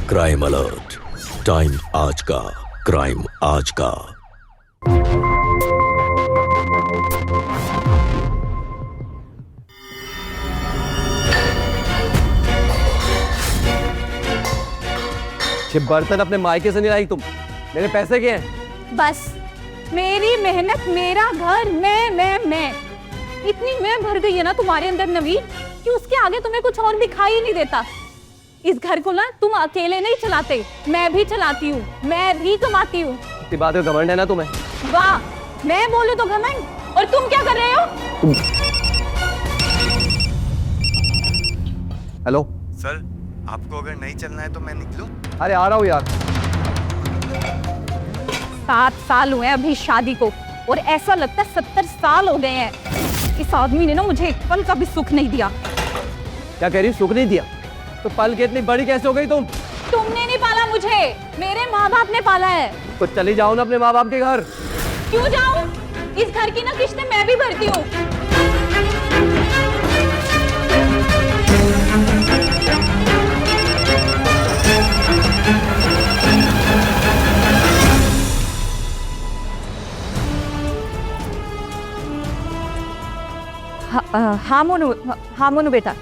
Crime alert, time आज का, crime आज का। ये बर्तन अपने मायके से नहीं लाई तुम, मेरे पैसे के हैं। बस मेरी मेहनत, मेरा घर, मैं इतनी मैं भर गई है ना तुम्हारे अंदर नवीन कि उसके आगे तुम्हें कुछ और दिखाई ही नहीं देता। इस घर को ना तुम अकेले नहीं चलाते, मैं भी चलाती हूँ, मैं भी कमाती हूँ। इतनी बात का घमंड है ना तुम्हें? वाह, मैं बोलूँ तो घमंड, और तुम क्या कर रहे हो? हेलो सर, आपको अगर नहीं चलना है तो मैं निकलूं? अरे आ रहा हूँ यार। 7 साल हुए अभी शादी को, और ऐसा लगता है 70 साल हो गए हैं। इस आदमी ने ना मुझे एक पल का भी सुख नहीं दिया। क्या कह रही, सुख नहीं दिया? तो पल के इतनी बड़ी कैसे हो गई तुम? तुमने नहीं पाला मुझे, मेरे माँ बाप ने पाला है। तो चली जाओ ना अपने माँ बाप के घर। क्यों जाऊं? इस घर की ना किस्तें मैं भी भरती हूँ। हाँ मोनू बेटा।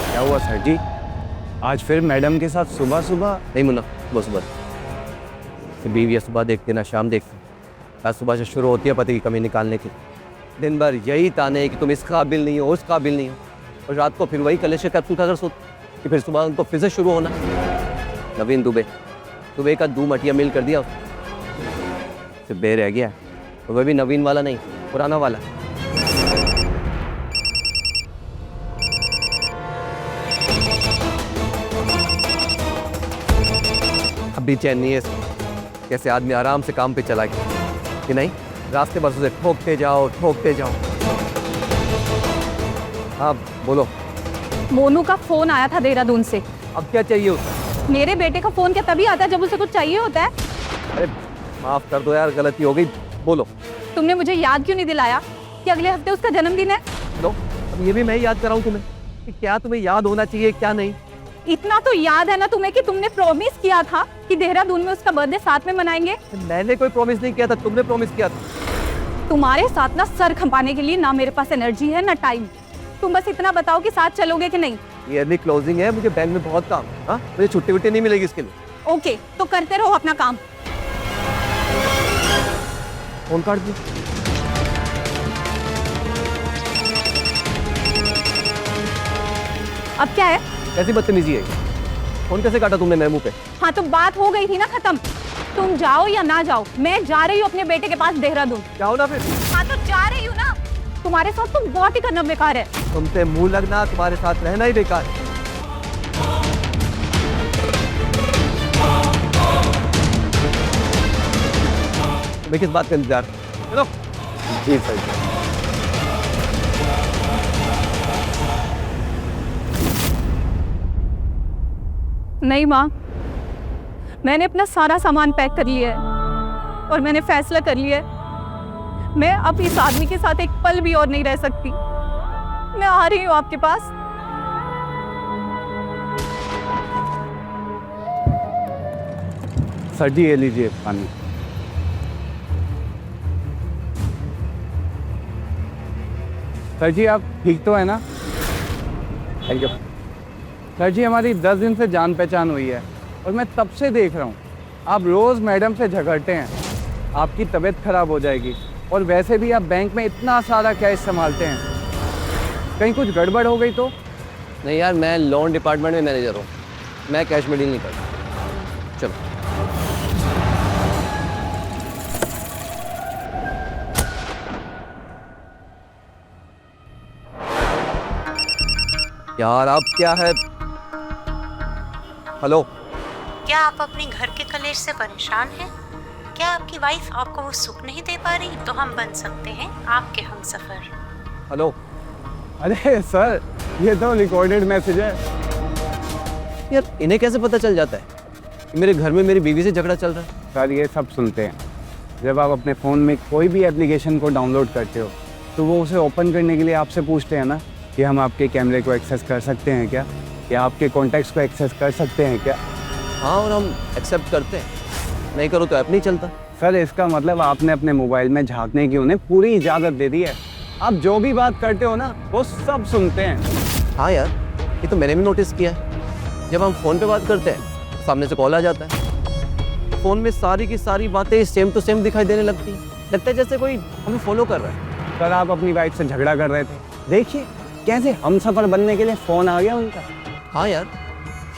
क्या हुआ सर जी, आज फिर मैडम के साथ सुबह सुबह? नहीं मुन्ना, सुबह बीवी सुबह देखते ना शाम देखते। आज सुबह से शुरू होती है पति की कमी निकालने की। दिन भर यही ताने कि तुम इस काबिल नहीं हो, उस काबिल नहीं हो, और रात को फिर वही कलेश के कैप्सूल खाकर सोते कि फिर सुबह उनको फिर से शुरू होना। नवीन दुबे का 2 मटिया मिल कर दिया, सिर्फ बे रह गया, तो वह भी नवीन वाला नहीं, पुराना वाला। अभी चैन नहीं है इसको। कैसे आदमी आराम से काम पे चला गया कि नहीं, रास्ते बरसों से ठोकते जाओ। हाँ बोलो। मोनू का फोन आया था देहरादून से। अब क्या चाहिए उसे? मेरे बेटे का फोन क्या तभी आता है जब उसे कुछ चाहिए होता है? अरे माफ कर दो यार, गलती हो गई, बोलो। तुमने मुझे याद क्यों नहीं दिलाया कि अगले हफ्ते उसका जन्मदिन है? लो, अब ये भी मैं ही याद कराऊं तुम्हें कि क्या तुम्हें याद होना चाहिए क्या नहीं। इतना तो याद है ना तुम्हें कि तुमने प्रॉमिस किया था कि देहरादून में उसका बर्थडे साथ में मनाएंगे। मैंने कोई प्रॉमिस नहीं किया था, तुमने प्रॉमिस किया था। तुम्हारे साथ ना सर खंपाने के लिए ना मेरे पास एनर्जी है ना टाइम। तुम बस इतना बताओ कि साथ चलोगे कि नहीं। ईयरली क्लोजिंग है, मुझे बैंक में बहुत काम। हाँ, मुझे छुट्टी वुट्टी नहीं मिलेगी इसके लिए। ओके, तो करते रहो अपना काम। फोन काट दी। अब क्या है? कैसी बदतमीजी है? फोन कैसे काटा तुमने मेरे मुंह पे? हाँ तो बात हो गई थी ना खत्म। तुम जाओ या ना जाओ, मैं जा रही हूँ अपने बेटे के पास देहरादून। जाओ ना फिर। हाँ तो जा रही हूँ ना। तुम्हारे साथ तो बहुत ही करना बेकार है। तुमसे मुंह लगना, तुम्हारे साथ रहना ही बेकार है। मैं किस बात का इंतजार? चलो। जी सर जी। नहीं माँ, मैंने अपना सारा सामान पैक कर लिया है और मैंने फैसला कर लिया है मैं अब इस आदमी के साथ एक पल भी और नहीं रह सकती। मैं आ रही हूँ आपके पास। सर जी ये लीजिए पानी। सर जी आप ठीक तो है ना? Thank you. सर जी हमारी 10 दिन से जान पहचान हुई है और मैं तब से देख रहा हूँ आप रोज़ मैडम से झगड़ते हैं। आपकी तबीयत खराब हो जाएगी, और वैसे भी आप बैंक में इतना सारा कैश संभालते हैं, कहीं कुछ गड़बड़ हो गई तो? नहीं यार, मैं लोन डिपार्टमेंट में मैनेजर हूँ, मैं कैश में डील नहीं करता। चलो। यार अब क्या है? हेलो, क्या आप अपने घर के कलेश से परेशान हैं? क्या आपकी वाइफ आपको वो सुख नहीं दे पा रही? तो हम बन सकते हैं आपके हमसफर। हेलो। अरे सर ये तो रिकॉर्डेड मैसेज है। यार इन्हें कैसे पता चल जाता है कि मेरे घर में मेरी बीवी से झगड़ा चल रहा है? सर ये सब सुनते हैं। जब आप अपने फ़ोन में कोई भी एप्लीकेशन को डाउनलोड करते हो तो वो उसे ओपन करने के लिए आपसे पूछते हैं ना कि हम आपके कैमरे को एक्सेस कर सकते हैं क्या, या आपके कॉन्टैक्ट्स को एक्सेस कर सकते हैं क्या। हाँ, और हम एक्सेप्ट करते हैं, नहीं करो तो ऐप नहीं चलता। सर इसका मतलब आपने अपने मोबाइल में झांकने की उन्हें पूरी इजाज़त दे दी है। आप जो भी बात करते हो ना वो सब सुनते हैं। हाँ यार, ये तो मैंने भी नोटिस किया है। जब हम फ़ोन पे बात करते हैं तो सामने से कॉल आ जाता है। फ़ोन में सारी की सारी बातें सेम टू सेम दिखाई देने लगती हैं। लगता है जैसे कोई हमें फॉलो कर रहा है। सर आप अपनी वाइफ से झगड़ा कर रहे थे, देखिए कैसे हमसफ़र बनने के लिए फ़ोन आ गया उनका। हाँ यार,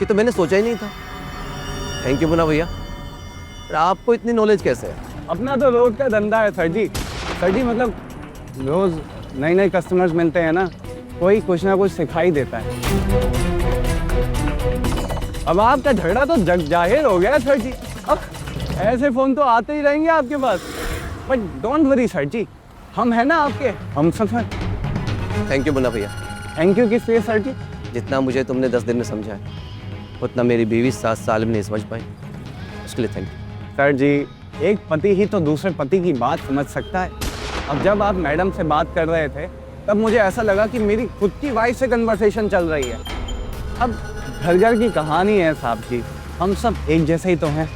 ये तो मैंने सोचा ही नहीं था। थैंक यू मुन्ना भैया। आपको इतनी नॉलेज कैसे है? अपना तो रोज का धंधा है सर जी। सर जी मतलब रोज़ नए नए कस्टमर्स मिलते हैं ना, कोई कुछ ना कुछ सिखा ही देता है। अब आपका झगड़ा तो जग जाहिर हो गया सर जी। अब ऐसे फ़ोन तो आते ही रहेंगे आपके पास, बट डोंट वरी सर जी, हम हैं ना आपके हमसफ़र। थैंक यू मुन्ना भैया। थैंक यू किस लिए सर जी? जितना मुझे तुमने 10 दिन में समझा है उतना मेरी बीवी 7 साल में नहीं समझ पाई, उसके लिए थैंक यू। सर जी एक पति ही तो दूसरे पति की बात समझ सकता है। अब जब आप मैडम से बात कर रहे थे तब मुझे ऐसा लगा कि मेरी खुद की वाइफ से कन्वर्सेशन चल रही है। अब घर घर की कहानी है साहब जी, हम सब एक जैसे ही तो हैं।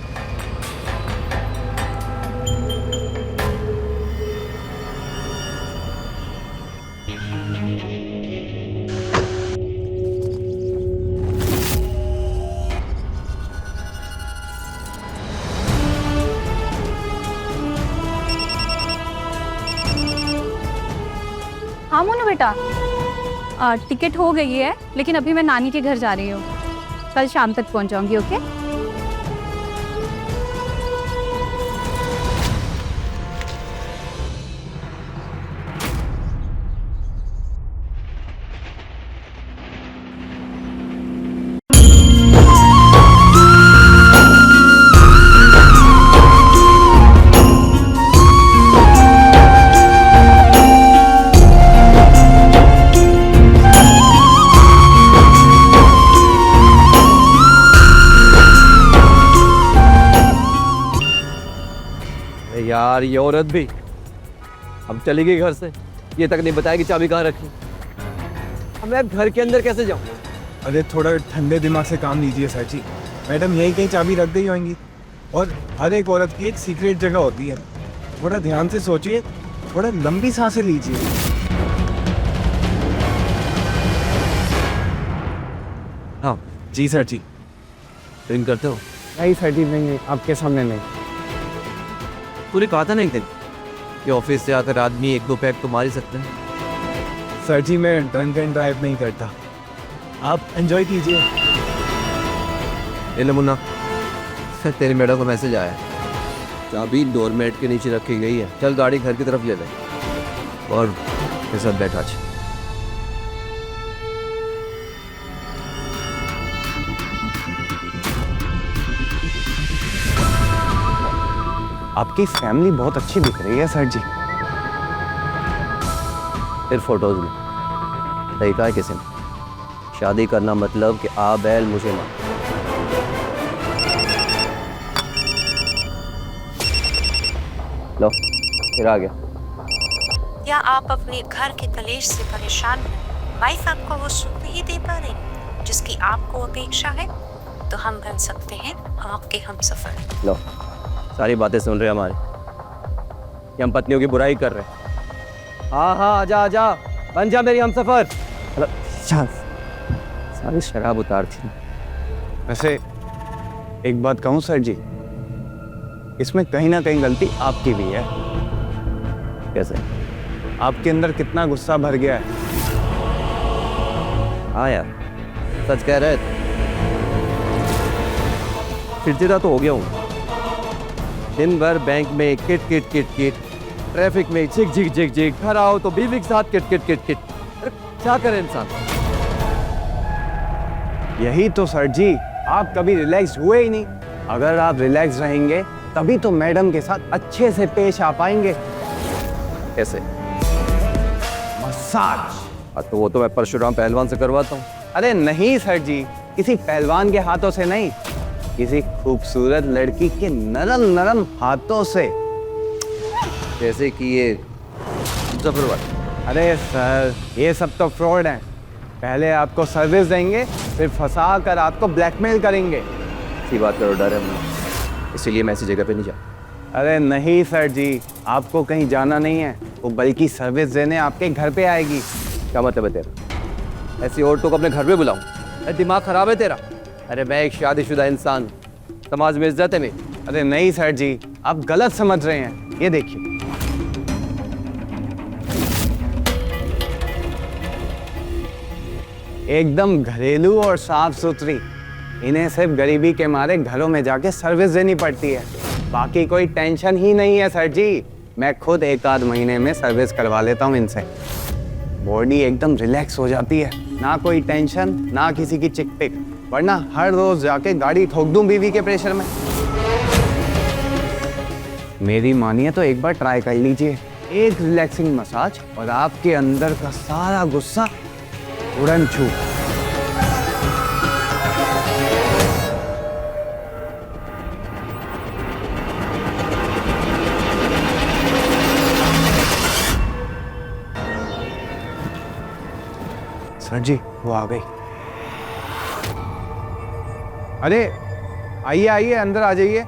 हाँ मोनू बेटा, टिकट हो गई है, लेकिन अभी मैं नानी के घर जा रही हूँ। कल शाम तक पहुँच जाऊँगी। ओके? यार ये औरत भी अब चली गई घर से, ये तक नहीं बताया कि चाबी कहाँ रखी। अब मैं घर के अंदर कैसे जाऊँ? अरे थोड़ा ठंडे दिमाग से काम लीजिए सर जी, मैडम यहीं कहीं चाबी रख गई होंगी, और हर एक औरत की एक सीक्रेट जगह होती है। थोड़ा ध्यान से सोचिए, थोड़ा लंबी सांसें लीजिए। हाँ जी सर जी। ड्रिंक करते हो? नहीं सर जी नहीं, आपके सामने नहीं। तूने कहा था ना एक दिन कि ऑफिस से आकर आदमी 1-2 पैक तो मार ही सकते हैं। सर जी मैं ड्रंक एंड ड्राइव नहीं करता, आप एंजॉय कीजिए। ए ले मुन्ना, तेरी मैडम को मैसेज आया है, चाबी डोरमेट के नीचे रखी गई है। चल गाड़ी घर की तरफ ले ले और मेरे साथ बैठा। आपकी फैमिली बहुत अच्छी दिख रही है सर जी। फिर फोटोज में सही कहा है किसी ने, शादी करना मतलब कि आ बैल मुझे मार। लो फिर आ गया। क्या आप अपने घर के कलेश से परेशान हैं? वाइफ आपको वो सुख नहीं दे पा रही जिसकी आपको अपेक्षा है? तो हम बन सकते हैं आपके हमसफर। लो सारी बातें सुन रहे हमारी कि हम पत्नियों की बुराई कर रहे हैं। हाँ हाँ आजा आजा, बन जा मेरी हमसफर। सारी शराब उतार थी। वैसे एक बात कहूँ सर जी, इसमें कहीं ना कहीं गलती आपकी भी है। कैसे? आपके अंदर कितना गुस्सा भर गया है। हाँ यार सच कह रहे थे, चिड़चिड़ा तो हो गया हूँ। दिन भर बैंक में kit kit kit kit, traffic में झिक झिक झिक झिक, घर आओ तो बीवी के साथ किट किट किट किट। अरे क्या करे इंसान? यही तो सर जी, आप कभी रिलैक्स हुए ही नहीं। अगर आप रिलैक्स रहेंगे तभी तो मैडम के साथ अच्छे से पेश आ पाएंगे। कैसे? मसाज। तो वो तो मैं परशुराम पहलवान से करवाता हूँ। अरे नहीं सर जी, किसी पहलवान के हाथों से नहीं, किसी खूबसूरत लड़की के नरम नरम हाथों से। जैसे कि ये जफर वाला। अरे सर, ये सब तो फ्रॉड है। पहले आपको सर्विस देंगे, फिर फंसा कर आपको ब्लैकमेल करेंगे। सी बात करो, डर है मुझे, इसीलिए मैं ऐसी जगह पे नहीं जा। अरे नहीं सर जी, आपको कहीं जाना नहीं है, वो बल्कि सर्विस देने आपके घर पे आएगी। क्या मतलब है तेरा? ऐसी औरतों को अपने घर पे बुलाऊं? अरे दिमाग खराब है तेरा? अरे मैं एक शादीशुदा इंसान, समाज में इज्जत है मेरी। अरे नहीं सर जी, आप गलत समझ रहे हैं। ये देखिए, एकदम घरेलू और साफ सुथरी। इन्हें सिर्फ गरीबी के मारे घरों में जाके सर्विस देनी पड़ती है, बाकी कोई टेंशन ही नहीं है सर जी। मैं खुद एक आध महीने में सर्विस करवा लेता हूँ इनसे। बॉडी एकदम रिलैक्स हो जाती है, ना कोई टेंशन, ना किसी की चिक पिक, वरना हर रोज जाके गाड़ी ठोक दूं बीवी के प्रेशर में। मेरी मानिए तो एक बार ट्राई कर लीजिए, एक रिलैक्सिंग मसाज और आपके अंदर का सारा गुस्सा उड़न छू। सर जी, वो आ गई। अरे आइए आइए, अंदर आ जाइए।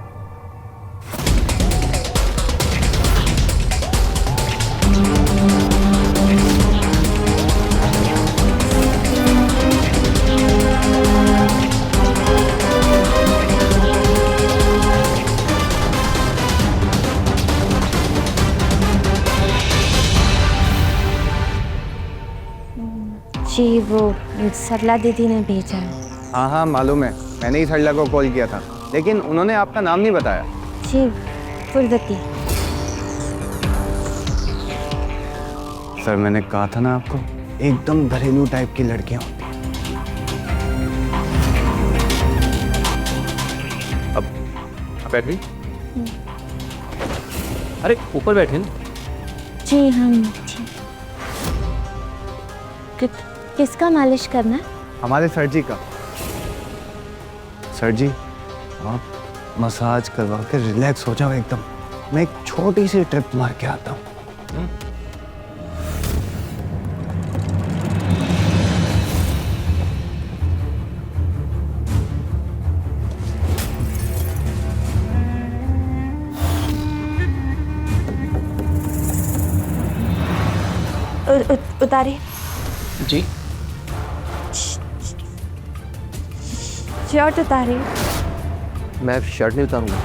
जी, वो सरला दीदी ने भेजा है। हाँ हाँ मालूम है, मैंने ही सरला को कॉल किया था, लेकिन उन्होंने आपका नाम नहीं बताया। जी, फुलवती। सर मैंने कहा था ना आपको, एकदम घरेलू टाइप की लड़कियां होती हैं। अब बैठ गई? अरे ऊपर बैठे ना। जी हम किसका मालिश करना है? हमारे सर जी का। सर जी, आप मसाज करवा के रिलैक्स हो जाओ एकदम। मैं एक छोटी सी ट्रिप मार के आता हूँ। उतारिए जी। शर्ट उतारिए। मैं शर्ट नहीं उतारूंगा।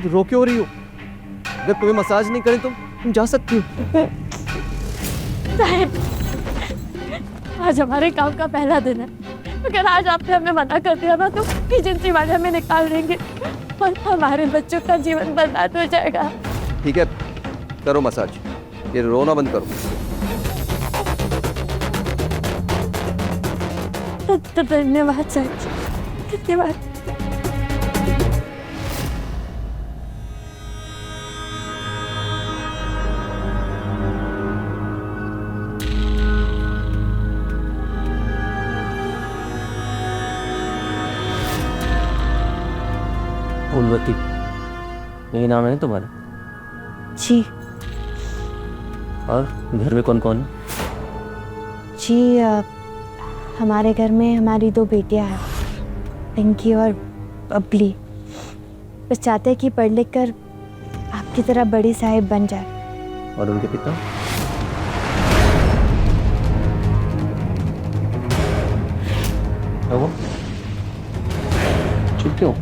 रो क्यों रही हो? अगर तुम्हें मसाज नहीं करे तो तुम जा सकती हो। साहब, आज हमारे काम का पहला दिन है। अगर आज आपने हमें मना कर दिया ना तो एजेंसी वाले हमें निकाल देंगे और हमारे बच्चों का जीवन बर्बाद हो जाएगा। ठीक है, करो मसाज। ये रोना बंद करो। धन्यवाद सर, धन्यवाद। फूलवती, यही नाम है ना तुम्हारा? जी। और घर में कौन कौन है? जी, हमारे घर में हमारी 2 बेटियां हैं, पिंकी और बबली। बस चाहते हैं कि पढ़ लिख कर आपकी तरह बड़ी साहिब बन जाए। और उनके पिता? वो चुप क्यों?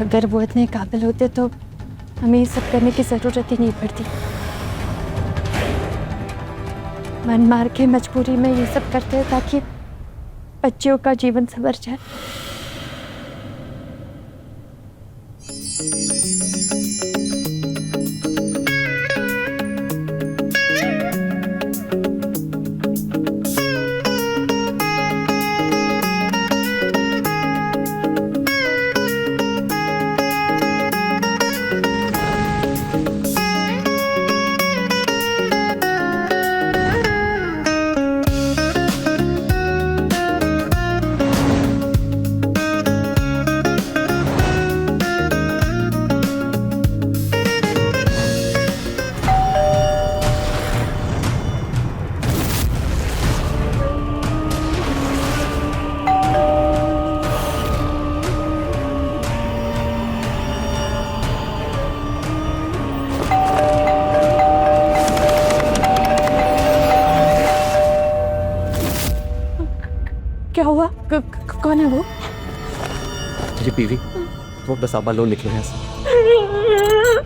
अगर वो इतने काबिल होते तो हमें ये सब करने की ज़रूरत ही नहीं पड़ती। मन मार के मजबूरी में ये सब करते हैं ताकि बच्चियों का जीवन संवर जाए। क्या हुआ? कौन है वो? जी बीवी, तुम बस आप लोग निकले हैं।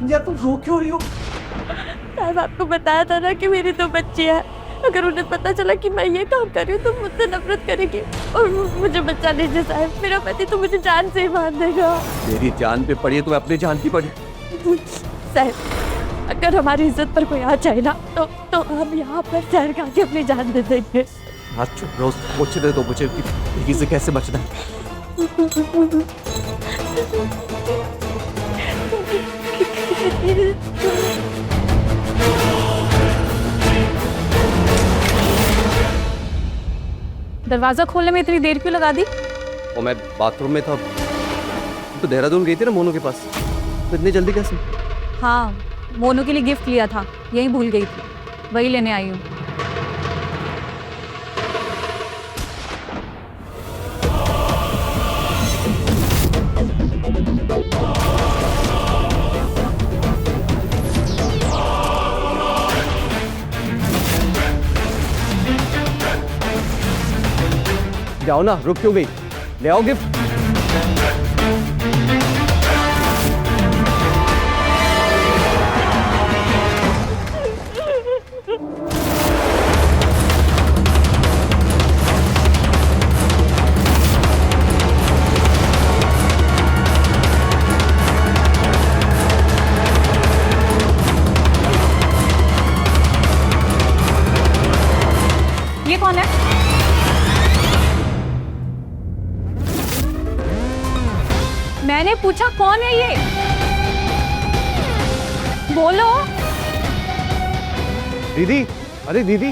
या तुम रो क्यों रही हो? साहब आपको बताया था ना कि मेरी 2 बच्चियां हैं। अगर उन्हें पता चला कि मैं ये काम कर रही हूँ तो मुझसे नफरत करेगी और मुझे बच्चा लीजिए साहब। मेरा पति तो मुझे जान से ही मार देगा। मेरी जान पे पड़ी है, तुम्हें अपनी जान की पड़ी। साहब अगर हमारी इज्जत पर कोई आ जाए ना तो हम यहाँ पर जहर खा के अपनी जान दे देंगे। हाथ चुप रहो, पूछने दो मुझे कि बीवी से कैसे बचना है। दरवाजा खोलने में इतनी देर क्यों लगा दी? और मैं बाथरूम में था, तो देहरादून गई थी ना मोनू के पास, तो इतनी जल्दी कैसे? हाँ, मोनू के लिए गिफ्ट लिया था, यहीं भूल गई थी, वही लेने आई हूँ। जाओ ना, रुक क्यों गई? ले आओ गिफ्ट। ये कौन है? मैंने पूछा कौन है ये? बोलो। दीदी, अरे दीदी,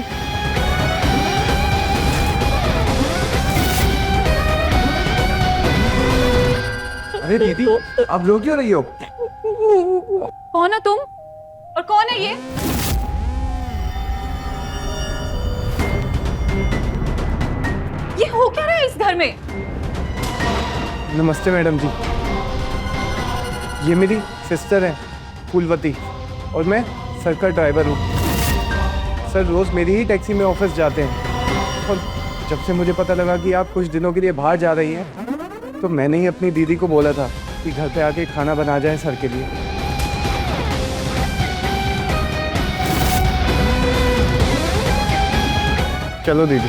अरे दीदी, आप रो क्यों रही हो? कौन हो तुम? और कौन है ये? ये हो क्या रहा है इस घर में? नमस्ते मैडम जी, ये मेरी सिस्टर है फूलवती और मैं सर का ड्राइवर हूँ। सर रोज़ मेरी ही टैक्सी में ऑफिस जाते हैं और जब से मुझे पता लगा कि आप कुछ दिनों के लिए बाहर जा रही हैं तो मैंने ही अपनी दीदी को बोला था कि घर पे आके खाना बना जाए सर के लिए। चलो दीदी।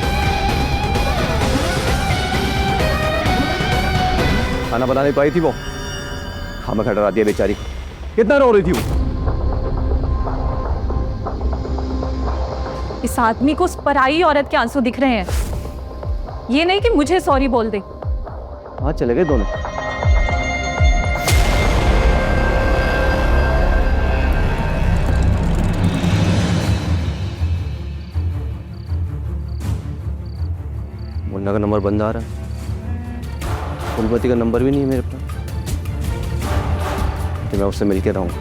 खाना बनाने तो आई थी वो, खामा डरा दिया बेचारी को। कितना रो रही थी वो? इस आदमी को उस पराई औरत के आंसू दिख रहे हैं। ये नहीं कि मुझे सॉरी बोल दे। वहां चले गए दोनों। मुन्ना का नंबर बंद आ रहा है, फूलवती का नंबर भी नहीं है मेरे पास। तो मैं उससे मिल के रहूँगा,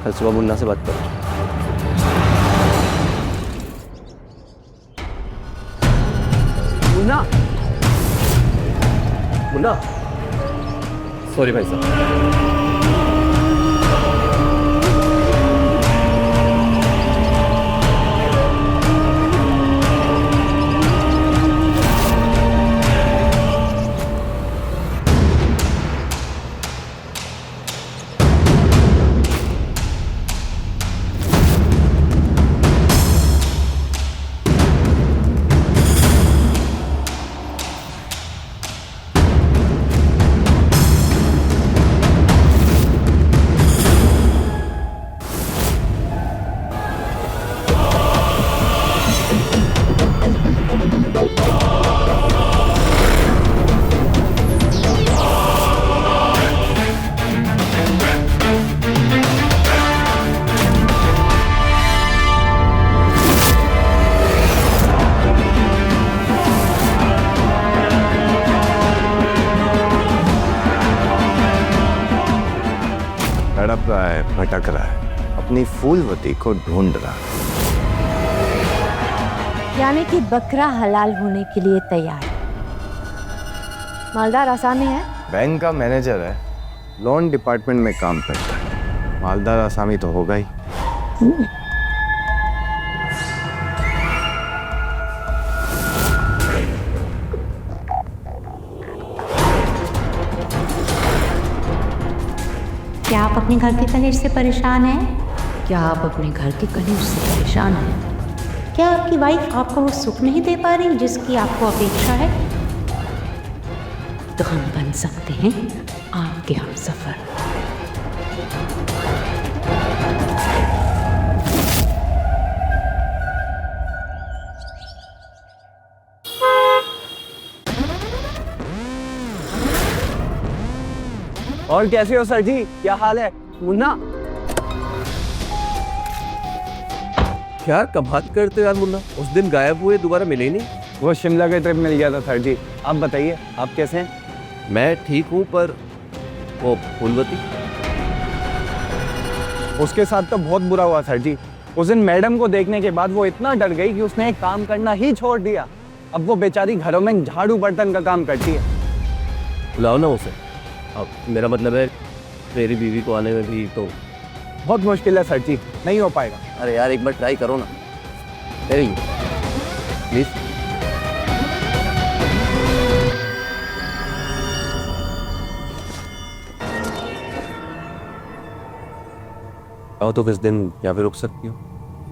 कल सुबह मुन्ना से बात करूँ। मुन्ना, मुन्ना, सॉरी भाई साहब। तड़प रहा है, भटक रहा है, अपनी फूलवती को ढूंढ रहा है। यानी कि बकरा हलाल होने के लिए तैयार। मालदार आसामी है? बैंक का मैनेजर है, लोन डिपार्टमेंट में काम करता है। मालदार आसामी तो होगा ही। क्या आप अपने घर के कलेश से परेशान हैं? क्या आप अपने घर के कलेश से परेशान हैं? क्या आपकी वाइफ आपको वो सुख नहीं दे पा रही जिसकी आपको अपेक्षा है? तो हम बन सकते हैं आपके हमसफर। और कैसे हो सर जी, क्या हाल है? मुन्ना, क्या कमाल करते हो यार मुन्ना, उस दिन गायब हुए, दोबारा मिले ही नहीं। वो शिमला के ट्रिप मिल गया था सर जी। आप बताइए, आप कैसे हैं? मैं ठीक हूँ, पर वो फूलवती, उसके साथ तो बहुत बुरा हुआ सर जी। उस दिन मैडम को देखने के बाद वो इतना डर गई कि उसने एक काम करना ही छोड़ दिया। अब वो बेचारी घरों में झाड़ू बर्तन का काम करती है। बुलाओ ना उसे। अब मेरा मतलब है मेरी बीवी को आने में भी तो बहुत मुश्किल है सर जी, नहीं हो पाएगा। अरे यार एक बार ट्राई करो ना, प्लीज। आओ तो किस दिन यहाँ पे रुक सकती हो,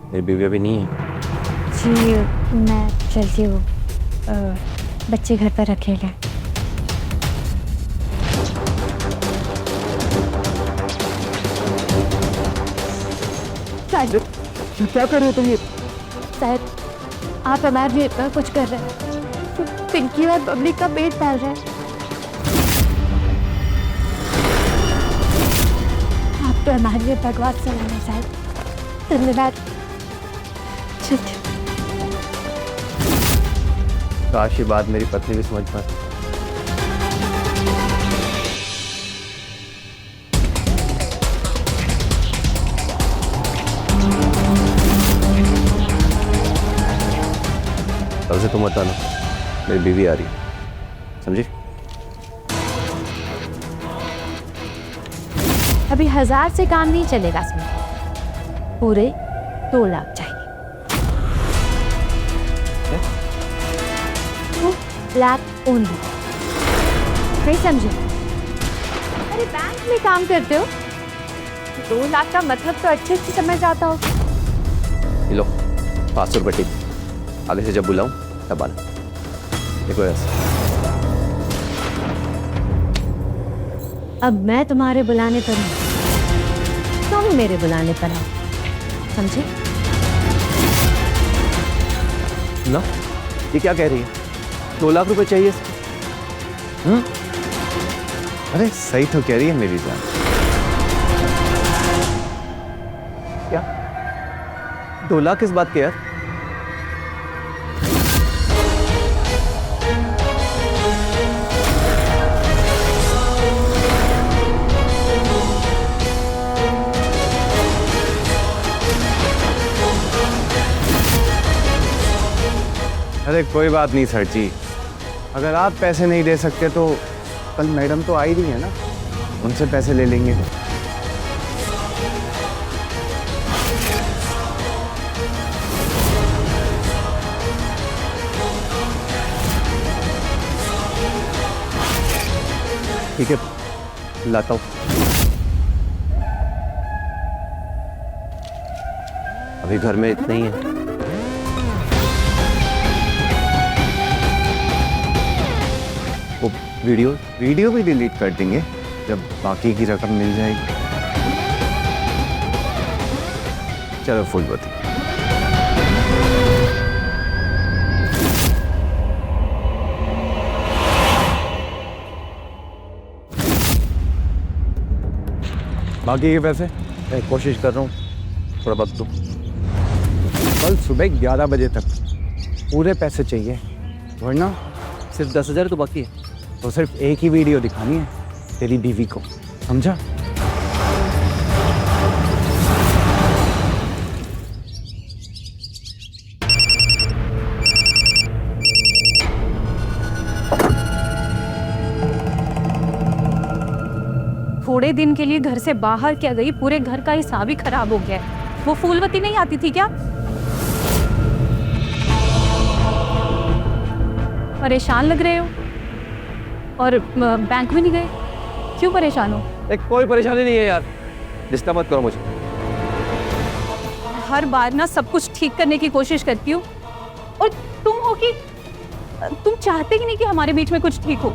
मेरी बीवी अभी नहीं है। जी मैं चलती हूँ, बच्चे घर पर रखे गए। क्या कर रहे हो तुम ये? शायद आप हमारे लिए इतना कुछ कर रहे हैं। पिंकी और बबली का पेट पाल रहे हैं। आप तो हमारे लिए भगवान से रहना शायद। धन्यवाद। काश ये बात मेरी पत्नी भी समझ पाए। कल से तुम मत आना, मेरी बीवी आ रही है, समझी? अभी 1000 से काम नहीं चलेगा इसमें, पूरे 2 लाख चाहिए। 2 लाख ओनली, नहीं समझे? अरे बैंक में काम करते हो, 2 लाख का मतलब तो अच्छे से समझ आता हो। ये लो 500 रुपये टिप, आगे से जब बुलाऊं तब आना। देखो ऐसा, अब मैं तुम्हारे बुलाने पर हूँ, तुम मेरे बुलाने पर आओ, समझे? ना ये क्या कह रही है? 2 लाख रुपए चाहिए इसके? अरे सही तो कह रही है मेरी जान। क्या 2 लाख किस बात के यार? अरे कोई बात नहीं सर जी, अगर आप पैसे नहीं दे सकते तो कल मैडम तो आ ही रही है ना, उनसे पैसे ले लेंगे। ठीक है, लाता हूँ। अभी घर में इतना ही है। वो वीडियो भी डिलीट कर देंगे जब बाकी की रकम मिल जाएगी। चलो फूलवती, बाकी के पैसे मैं कोशिश कर रहा हूँ, थोड़ा वक्त दो। कल सुबह 11 बजे तक पूरे पैसे चाहिए, वरना सिर्फ 10,000 तो बाकी है। तो सिर्फ एक ही वीडियो दिखानी है तेरी बीवी को, समझा? थोड़े दिन के लिए घर से बाहर क्या गई, पूरे घर का हिसाब ही खराब हो गया है। वो फूलवती नहीं आती थी क्या? परेशान लग रहे हो और बैंक में नहीं गए, क्यों परेशान हो? एक कोई परेशानी नहीं है यार, डिस्टर्ब मत करो मुझे। हर बार ना सब कुछ ठीक करने की कोशिश करती हूँ और तुम हो कि तुम चाहते ही नहीं कि हमारे बीच में कुछ ठीक हो।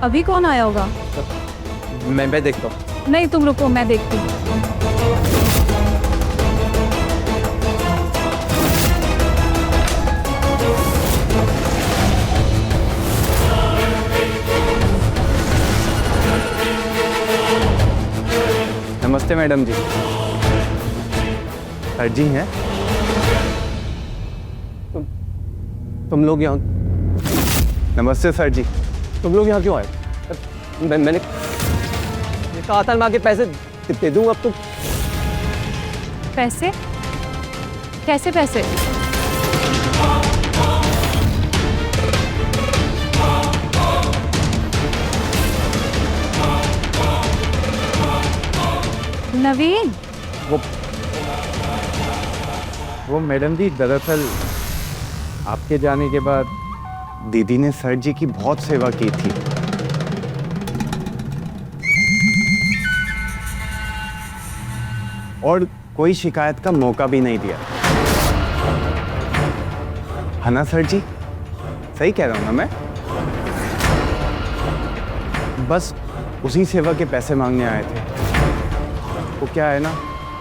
अभी कौन आया होगा? मैं देखता हूँ। नहीं तुम रुको, मैं देखती हूँ। नमस्ते मैडम जी। सर जी हैं? तुम लोग यहाँ, नमस्ते सर जी। तुम लोग यहाँ क्यों आए? मैंने कहा था मैं आके पैसे दे दूंगा, अब तुम। पैसे? कैसे पैसे? नवीन, वो मैडम जी, दरअसल आपके जाने के बाद दीदी ने सर जी की बहुत सेवा की थी। और कोई शिकायत का मौका भी नहीं दिया, है ना सर जी? सही कह रहा हूं ना मैं? बस उसी सेवा के पैसे मांगने आए थे। वो क्या है ना,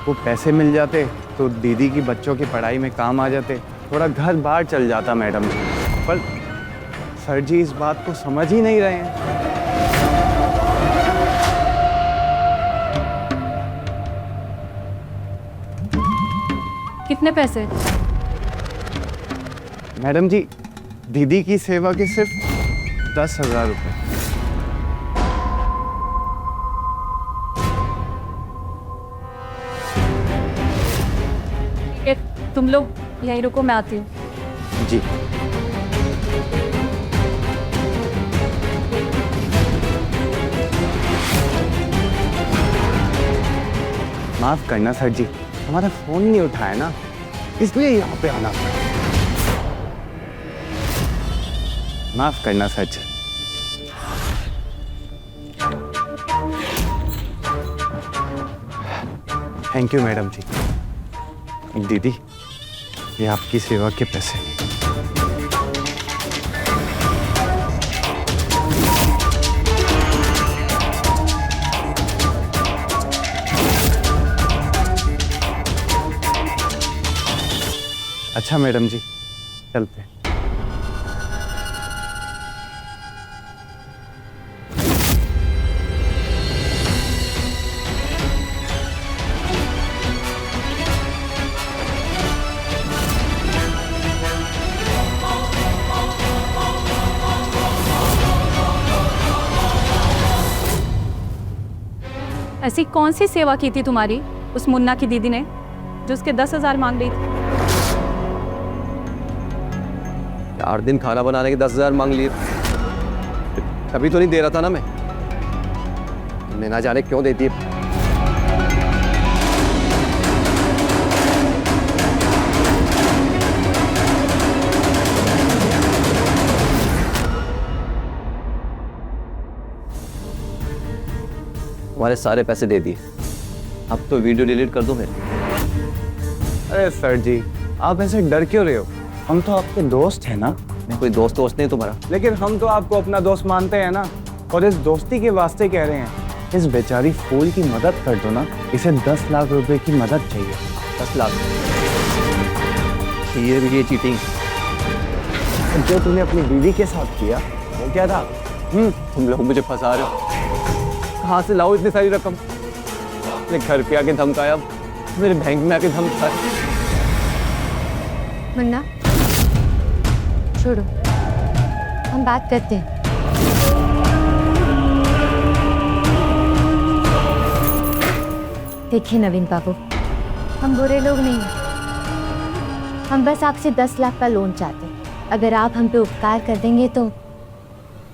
वो पैसे मिल जाते तो दीदी की बच्चों की पढ़ाई में काम आ जाते, थोड़ा घर बाहर चल जाता मैडम जी। पर सर जी इस बात को समझ ही नहीं रहे हैं। कितने पैसे? मैडम जी, दीदी की सेवा के सिर्फ 10,000 रुपये। तुम लोग यहीं रुको, मैं आती हूँ। जी। माफ करना सर जी, हमारा फोन नहीं उठाया ना, इसलिए यहाँ पे आना पड़ा। माफ करना sir ji. Thank you madam ji. दीदी, ये आपकी सेवा के पैसे। अच्छा मैडम जी, चलते हैं। ऐसी कौन सी सेवा की थी तुम्हारी उस मुन्ना की दीदी ने जो उसके 10,000 मांग रही थी? 4 दिन खाना बनाने के 10,000 मांग लिए, तभी तो नहीं दे रहा था ना मैं। तुमने ना जाने क्यों देती है। तुम्हारे सारे पैसे दे दिए, अब तो वीडियो डिलीट कर दो मेरे। अरे सर जी, आप ऐसे डर क्यों रहे हो? हम तो आपके दोस्त हैं ना। कोई दोस्त नहीं तुम्हारा। लेकिन हम तो आपको अपना दोस्त मानते हैं ना, और इस दोस्ती के वास्ते कह रहे हैं, इस बेचारी फूल की मदद कर दो ना। इसे 10 लाख रुपए की मदद चाहिए। 10 लाख? ये चीटिंग। जो तूने अपनी बीवी के साथ किया वो क्या था? तुम लोग मुझे फंसा रहे हो। कहाँ से लाओ इतनी सारी रकम? अपने घर पे आके धमकाया, मेरे बैंक में आके धमकाया। मुन्ना, छोड़ो, हम बात करते हैं। देखिए नवीन बाबू, हम बुरे लोग नहीं हैं। हम बस आपसे 10 लाख का लोन चाहते हैं। अगर आप हम पे उपकार कर देंगे तो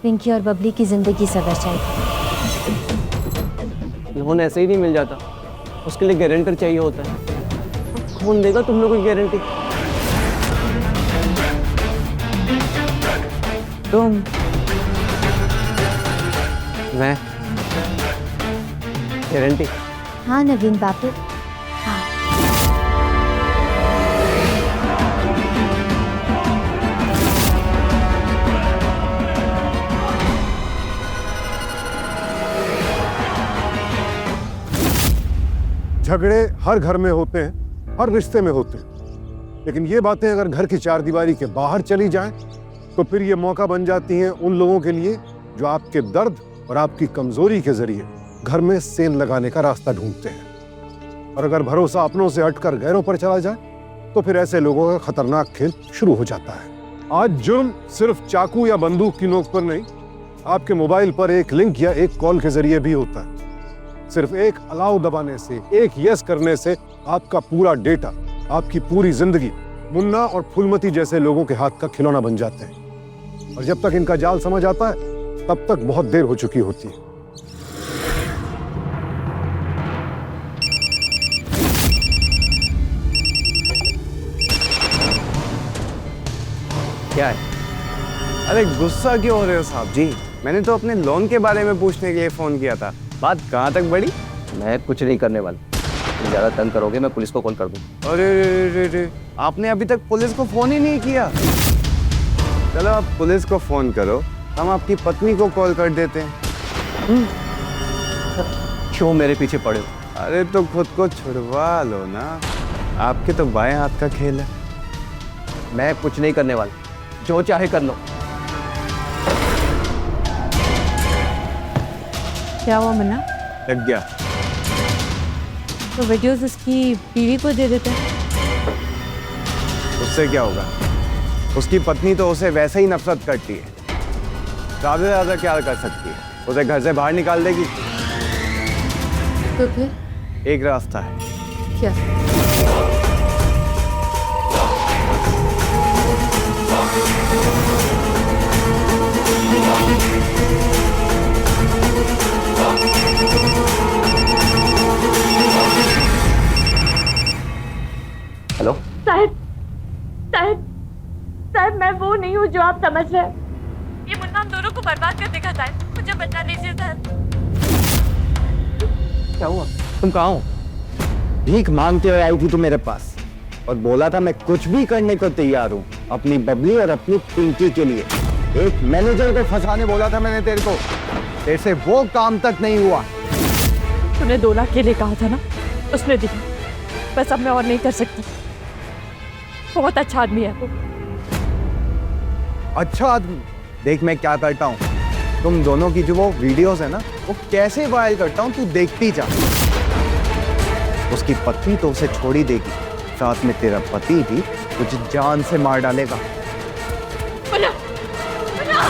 पिंकी और बबली की जिंदगी सवर जाएगी। लोन ऐसे ही नहीं मिल जाता, उसके लिए गारंटर चाहिए होता है। कौन देगा तुम लोगों की गारंटी? तुम मैं गारंटी। हाँ नवीन बापू, हाँ। झगड़े हर घर में होते हैं, हर रिश्ते में होते हैं, लेकिन ये बातें अगर घर की चारदीवारी के बाहर चली जाएं, तो फिर ये मौका बन जाती हैं उन लोगों के लिए जो आपके दर्द और आपकी कमजोरी के जरिए घर में सेंध लगाने का रास्ता ढूंढते हैं। और अगर भरोसा अपनों से हटकर गैरों पर चला जाए, तो फिर ऐसे लोगों का खतरनाक खेल शुरू हो जाता है। आज जुर्म सिर्फ चाकू या बंदूक की नोक पर नहीं, आपके मोबाइल पर एक लिंक या एक कॉल के जरिए भी होता है। सिर्फ एक अलाउ दबाने से, एक यस करने से आपका पूरा डेटा, आपकी पूरी जिंदगी मुन्ना और फुलमती जैसे लोगों के हाथ का खिलौना बन जाते हैं। और जब तक इनका जाल समझ आता है, तब तक बहुत देर हो चुकी होती है। क्या है? अरे गुस्सा क्यों हो रहे हो साहब जी? मैंने तो अपने लोन के बारे में पूछने के लिए फोन किया था। बात कहाँ तक बढ़ी? मैं कुछ नहीं करने वाला। तुम ज़्यादा तंग करोगे, मैं पुलिस को कॉल कर दूँ। अरे रे रे रे, आपने अभी तक पुलिस को फोन ही नहीं किया। चलो आप पुलिस को फोन करो, हम आपकी पत्नी को कॉल कर देते हैं। क्यों मेरे पीछे पड़े हो? अरे तो खुद को छुड़वा लो ना, आपके तो बाएं हाथ का खेल है। मैं कुछ नहीं करने वाला, जो चाहे कर लो। क्या हुआ मुन्ना? लग गया। तो वीडियोस उसकी बीवी को दे देते हैं। उससे क्या होगा? उसकी पत्नी तो उसे वैसे ही नफरत करती है, ज्यादा से ज्यादा क्या कर सकती है? उसे घर से बाहर निकाल देगी। तो फिर एक रास्ता है। क्या? हेलो साहब, साहब, साहब, मैं वो नहीं हूँ जो आप समझ रहे हैं। ये मुन्ना हम दोनों को बर्बाद कर देगा साहब, मुझे बचा लीजिए साहब। क्या हुआ? तुम कहाँ हो? भीख मांगते हुए आई थी तू मेरे पास और बोला था मैं कुछ भी करने को तैयार हूँ अपनी बबली और अपनी पिंकी के लिए। एक मैनेजर को फंसाने बोला था मैंने तेरे को, तेरे से वो काम तक नहीं हुआ। तूने 2 लाख के लिए कहा था ना, उसने दिया। बस अब मैं और नहीं कर सकती। बहुत अच्छा आदमी है वो। अच्छा आदमी? देख मैं क्या करता हूँ, तुम दोनों की जो वो वीडियोस है ना, वो कैसे वायरल करता हूँ, तू देखती जा। उसकी पत्नी तो उसे छोड़ ही देगी, साथ में तेरा पति भी तुझे जान से मार डालेगा। मुन्ना, मुन्ना!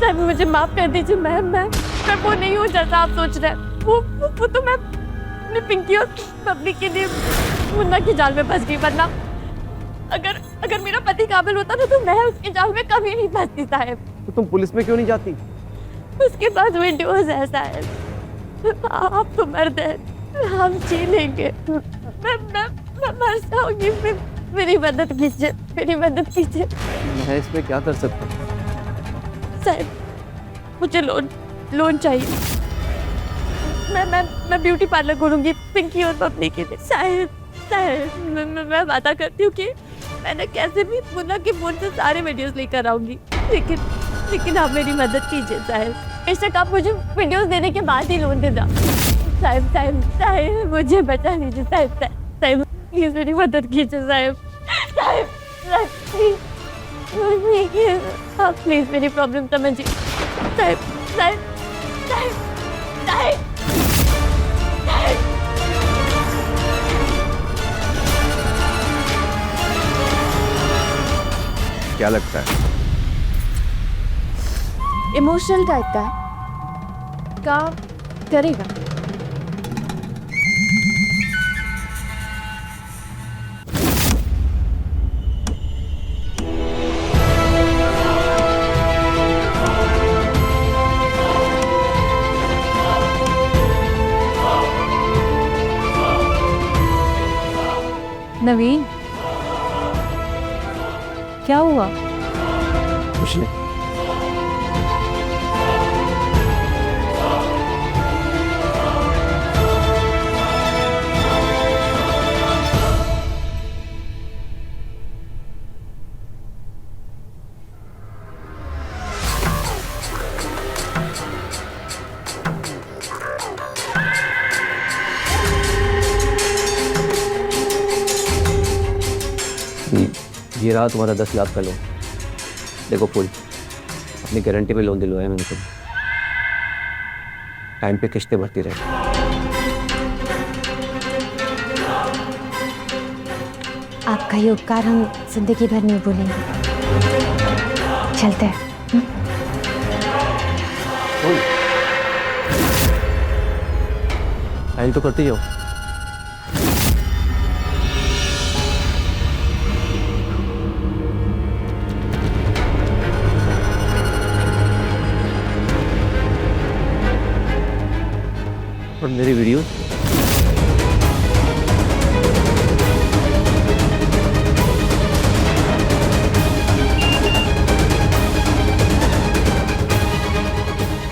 साहब, मुझे माफ कर दीजिए। मैं वो नहीं हूँ जैसा आप सोच रहे हैं। वो तो मैं अपनी पिंकी और बबली के लिए मुन्ना की जाल में फंस गई। वरना अगर मेरा पति काबिल होता ना, तो मैं उसके जाल में कभी नहीं फंसती साहब। तो तुम पुलिस में क्यों नहीं जाती? उसके पास वीडियोस है साहब। आप तो मर्द हैं, हम जी लेंगे। मैं मर जाऊंगी। मेरी मदद कीजिए, मेरी मदद कीजिए। मैं इसमें क्या कर सकता हूँ? साहब, मुझे लोन चाहिए। मैं ब्यूटी पार्लर खोलूंगी पिंकी और बबली के लिए। साहब, मैं वादा करती हूँ कि मैंने कैसे भी मुन्ना के फोन से सारे वीडियोस लेकर आऊंगी। लेकिन आप मेरी मदद कीजिए साहब। बेशक आप मुझे वीडियोस देने के बाद ही लोन देना। साहब, मुझे बचा लीजिए साहब। साहब, प्लीज मेरी मदद कीजिए साहब। साहब, प्लीज, आप प्लीज मेरी प्रॉब्लम समझिए साहब। साहब, साहब, साहब, साहब। क्या लगता है? इमोशनल टाइप का है, काम करेगा। नवीन, क्या हुआ? कुछ नहीं। ये रहा तुम्हारा 10 लाख का लोन। देखो फुल अपनी गारंटी पे लोन दिलवाया मैंने तुम। टाइम पे किस्तें भरती रहे। आपका ये उपकार हम जिंदगी भर नहीं भूलेंगे। चलते हैं। साइन तो करती हो। और मेरी वीडियो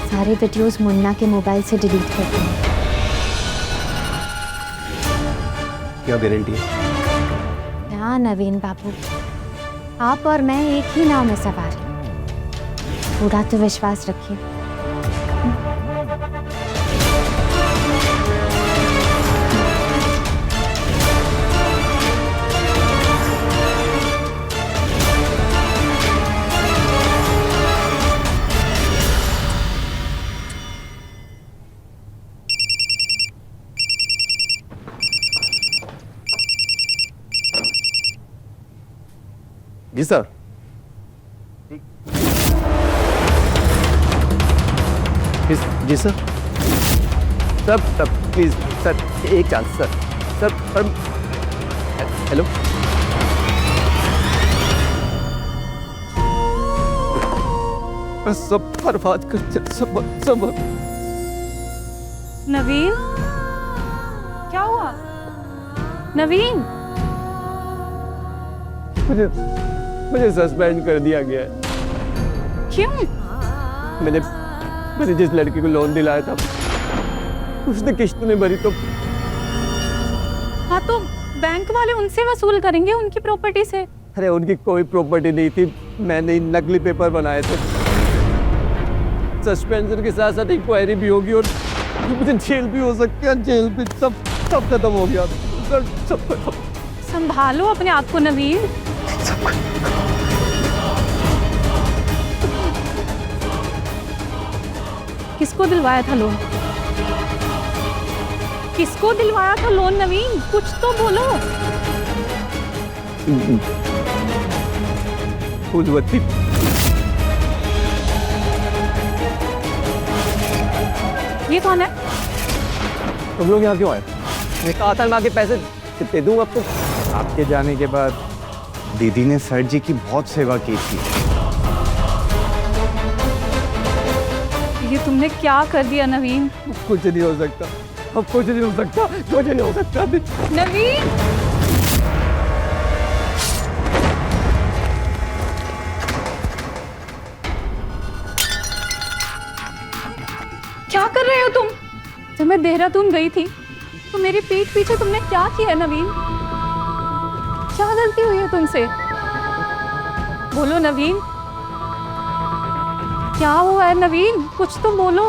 सारे वीडियोस मुन्ना के मोबाइल से डिलीट कर दें। क्या गारंटी है? हाँ नवीन बाबू, आप और मैं एक ही नाव में सवार हैं। पूरा तो विश्वास रखिए। जी सर। जी सर। सर प्लीज सर, एक चांस सर। Sir hello. सब बर्बाद कर सब। नवीन, क्या हुआ? नवीन, मुझे सस्पेंड कर दिया गया है। क्यों? मैंने जिस लड़की को लोन दिलाया था उसने किस्त नहीं भरी तो। हाँ तो बैंक वाले उनसे वसूल करेंगे, उनकी प्रॉपर्टी से। अरे उनकी कोई प्रॉपर्टी नहीं थी, मैंने नकली पेपर बनाए थे। सस्पेंशन के साथ साथ इंक्वायरी भी होगी और मुझे जेल भी हो सकती है। जेल भी सब खत्म हो गया सर, सब खत्म। संभालो अपने आप को नवीन। किसको दिलवाया था लोन? किसको दिलवाया था लोन नवीन? कुछ तो बोलो। फूलवती। ये कौन है? तुम लोग यहाँ क्यों आए? मैं कहा था मैं आके पैसे दे दूंगा आपको। आपके जाने के बाद दीदी ने सर जी की बहुत सेवा की थी। ये तुमने क्या कर दिया नवीन? कुछ नहीं हो सकता, अब कुछ नहीं हो सकता, कुछ नहीं हो सकता। नवीन, क्या कर रहे हो तुम? जब मैं देहरादून गई थी तो मेरी पीठ पीछे तुमने क्या किया नवीन? क्या गलती हुई है तुमसे? बोलो नवीन, क्या हुआ है नवीन? कुछ तो बोलो।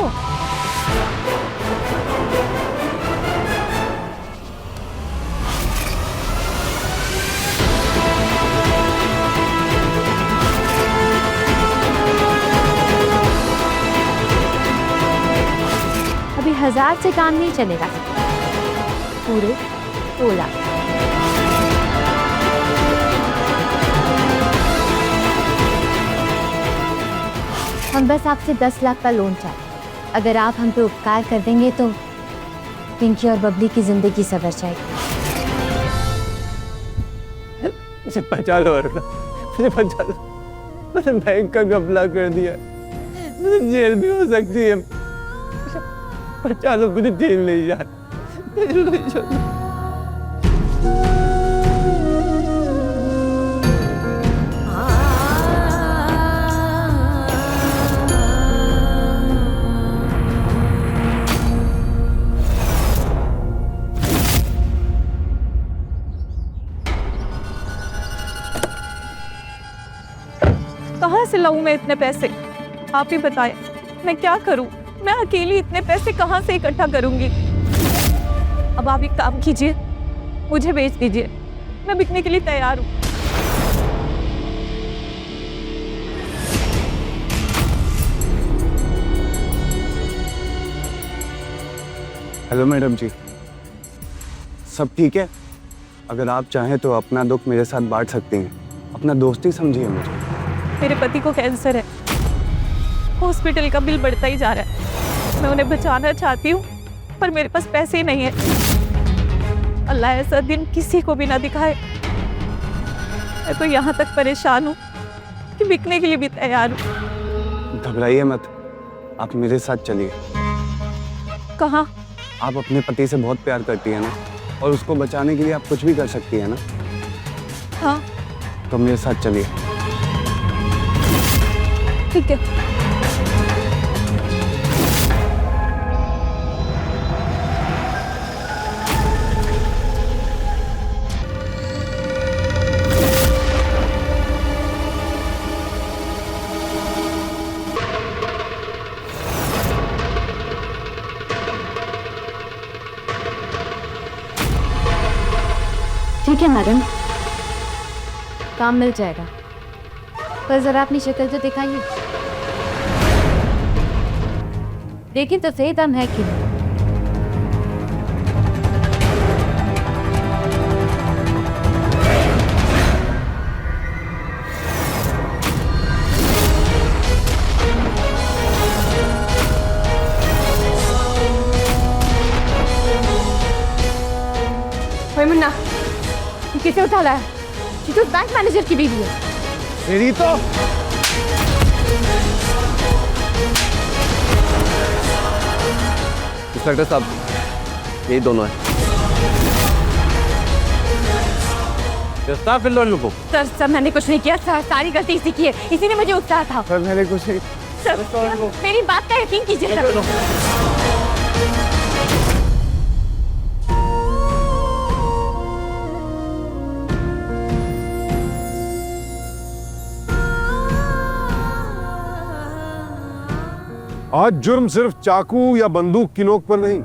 अभी 1000 से काम नहीं चलेगा, पूरे 2 लाख। हम बस आपसे 10 लाख का लोन चाहते। अगर आप हम पे उपकार कर देंगे तो पिंकी और बबली की जिंदगी सवर जाएगी। मुझे बचा लो अरुणा, मुझे बचा लो। मैंने बैंक का घपला कर दिया, मुझे जेल भी हो सकती है। बचा लो, मुझे जेल नहीं जाना। लाऊं मैं इतने पैसे? आप ही बताएं, मैं क्या करूं? मैं अकेली इतने पैसे कहां से इकट्ठा करूंगी? अब आप एक काम कीजिए, मुझे बेच दीजिए, मैं बिकने के लिए तैयार हूं। हेलो मैडम जी, सब ठीक है? अगर आप चाहें तो अपना दुख मेरे साथ बांट सकती हैं, अपना दोस्ती समझिए मुझे। मेरे पति को कैंसर है, हॉस्पिटल का बिल बढ़ता ही जा रहा है। मैं उन्हें बचाना चाहती हूँ, पर मेरे पास पैसे ही नहीं है। अल्लाह ऐसा दिन किसी को भी ना दिखाए। मैं तो यहाँ तक परेशान हूँ कि बिकने के लिए भी तैयार हूँ। घबराइए मत, आप मेरे साथ चलिए। कहाँ? आप अपने पति से बहुत प्यार करती हैं ना, और उसको बचाने के लिए आप कुछ भी कर सकती हैं ना। हाँ, तो मेरे साथ चलिए। ठीक है। ठीक है मैडम, काम मिल जाएगा, पर जरा अपनी शक्ल तो दिखाइए। देखिए तो सही दम है कि नहीं। मुन्ना, किसे उठा लाया? ये तो बैंक मैनेजर की बीवी है। मेरी तो इंस्पेक्टर साहब, यही दोनों हैं। गिरफ्तार कर लो इन लोगों को। सर मैंने कुछ नहीं किया सर, सारी गलती इसी की है, इसी ने मुझे उकसाया था। सर मैंने कुछ नहीं। सर मेरी बात का यकीन कीजिए सर। आज जुर्म सिर्फ चाकू या बंदूक की नोक पर नहीं,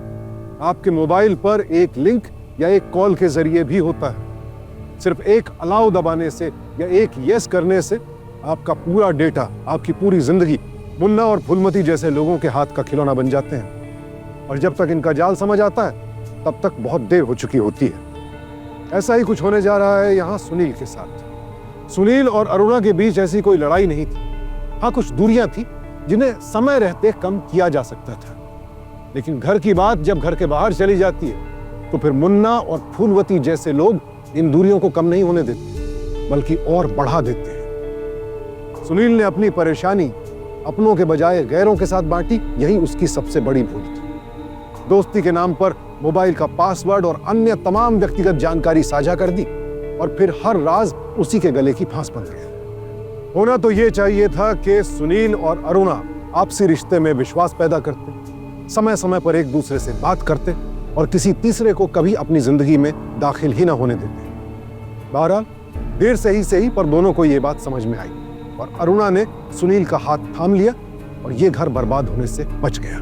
आपके मोबाइल पर एक लिंक या एक कॉल के जरिए भी होता है। सिर्फ एक अलाउ दबाने से या एक यस करने से आपका पूरा डेटा, आपकी पूरी जिंदगी मुन्ना और फुलमती जैसे लोगों के हाथ का खिलौना बन जाते हैं। और जब तक इनका जाल समझ आता है, तब तक बहुत देर हो चुकी होती है। ऐसा ही कुछ होने जा रहा है यहाँ सुनील के साथ। सुनील और अरुणा के बीच ऐसी कोई लड़ाई नहीं थी। हाँ, कुछ दूरियां थी जिन्हें समय रहते कम किया जा सकता था, लेकिन घर की बात जब घर के बाहर चली जाती है तो फिर मुन्ना और फूलवती जैसे लोग इन दूरियों को कम नहीं होने देते, बल्कि और बढ़ा देते हैं। सुनील ने अपनी परेशानी अपनों के बजाय गैरों के साथ बांटी, यही उसकी सबसे बड़ी भूल थी। दोस्ती के नाम पर मोबाइल का पासवर्ड और अन्य तमाम व्यक्तिगत जानकारी साझा कर दी, और फिर हर राज उसी के गले की फांस बन गया। होना तो ये चाहिए था कि सुनील और अरुणा आपसी रिश्ते में विश्वास पैदा करते, समय समय पर एक दूसरे से बात करते और किसी तीसरे को कभी अपनी जिंदगी में दाखिल ही ना होने देते। बहरहाल देर से ही पर दोनों को ये बात समझ में आई, और अरुणा ने सुनील का हाथ थाम लिया और ये घर बर्बाद होने से बच गया।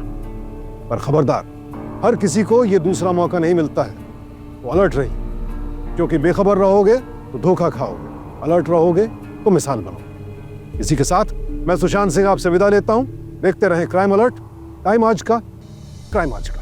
पर खबरदार, हर किसी को ये दूसरा मौका नहीं मिलता है, तो अलर्ट रहिए, क्योंकि बेखबर रहोगे तो धोखा खाओगे, अलर्ट रहोगे तो मिसाल बनोगे। इसी के साथ मैं सुशांत सिंह आपसे विदा लेता हूं। देखते रहें क्राइम अलर्ट, टाइम आज का, क्राइम आज का।